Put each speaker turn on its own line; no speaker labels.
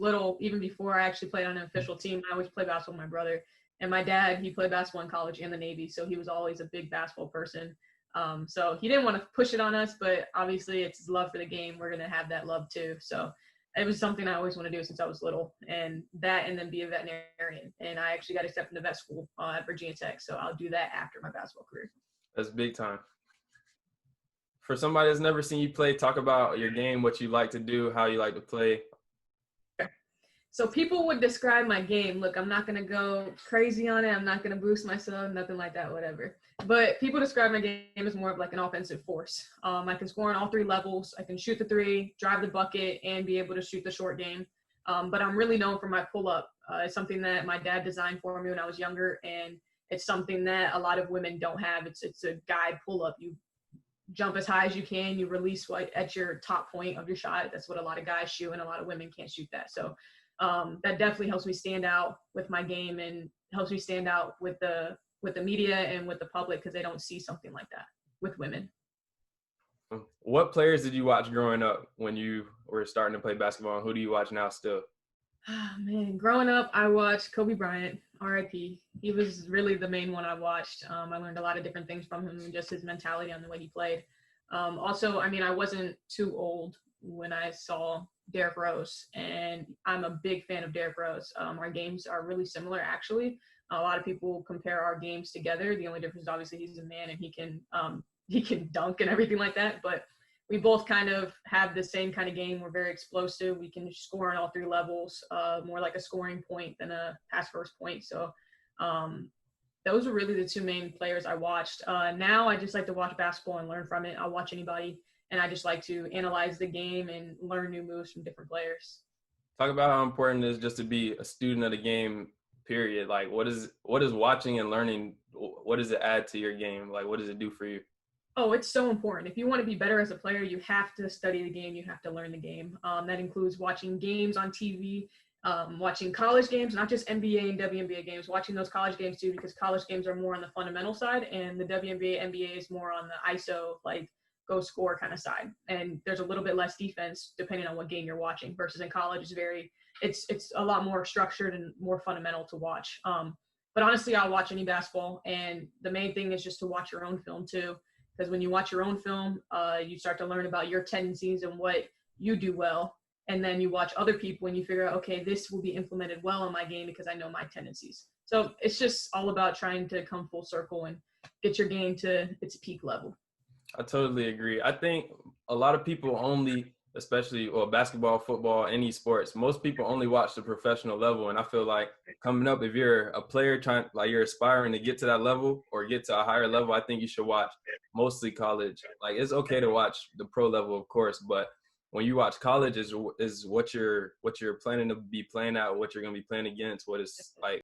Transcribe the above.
little, even before I actually played on an official team, I always played basketball with my brother. And my dad, he played basketball in college and the Navy, so he was always a big basketball person. So he didn't want to push it on us, but obviously it's his love for the game. We're going to have that love too. So it was something I always want to do since I was little, and then be a veterinarian. And I actually got accepted to vet school at Virginia Tech, so I'll do that after my basketball career.
That's big time. For somebody that's never seen you play, talk about your game, what you like to do, how you like to play.
So people would describe my game. Look, I'm not going to go crazy on it. I'm not going to boost myself, nothing like that, whatever. But people describe my game as more of like an offensive force. I can score on all three levels. I can shoot the three, drive the bucket, and be able to shoot the short game. But I'm really known for my pull-up. It's something that my dad designed for me when I was younger, and it's something that a lot of women don't have. It's a guide pull-up. You jump as high as you can. You release at your top point of your shot. That's what a lot of guys shoot, and a lot of women can't shoot that. So that definitely helps me stand out with my game, and helps me stand out with the media and with the public, because they don't see something like that with women.
What players did you watch growing up when you were starting to play basketball, and who do you watch now still?
Oh, man, growing up, I watched Kobe Bryant, R.I.P. He was really the main one I watched. I learned a lot of different things from him, and just his mentality on the way he played. Also, I mean, I wasn't too old when I saw Derrick Rose, and I'm a big fan of Derrick Rose. Our games are really similar, actually. A lot of people compare our games together. The only difference is obviously he's a man and he can dunk and everything like that. But we both kind of have the same kind of game. We're very explosive. We can score on all three levels, more like a scoring point than a pass first point. So those are really the two main players I watched. Now I just like to watch basketball and learn from it. I'll watch anybody, and I just like to analyze the game and learn new moves from different players.
Talk about how important it is just to be a student of the game, period. Like, what is watching and learning, what does it add to your game? Like, what does it do for you?
Oh, it's so important. If you want to be better as a player, you have to study the game. You have to learn the game. That includes watching games on TV, watching college games, not just NBA and WNBA games, watching those college games too, because college games are more on the fundamental side, and the WNBA, NBA is more on the ISO, like go score kind of side. And there's a little bit less defense depending on what game you're watching, versus in college it's a lot more structured and more fundamental to watch. But honestly, I'll watch any basketball, and the main thing is just to watch your own film too. Because when you watch your own film, you start to learn about your tendencies and what you do well. And then you watch other people and you figure out, okay, this will be implemented well in my game because I know my tendencies. So it's just all about trying to come full circle and get your game to its peak level.
I totally agree. I think a lot of people only, especially basketball, football, any sports, most people only watch the professional level. And I feel like coming up, if you're a player you're aspiring to get to that level or get to a higher level, I think you should watch mostly college. Like, it's okay to watch the pro level, of course, but when you watch college is what you're planning to be playing at, what you're going to be playing against, what it's like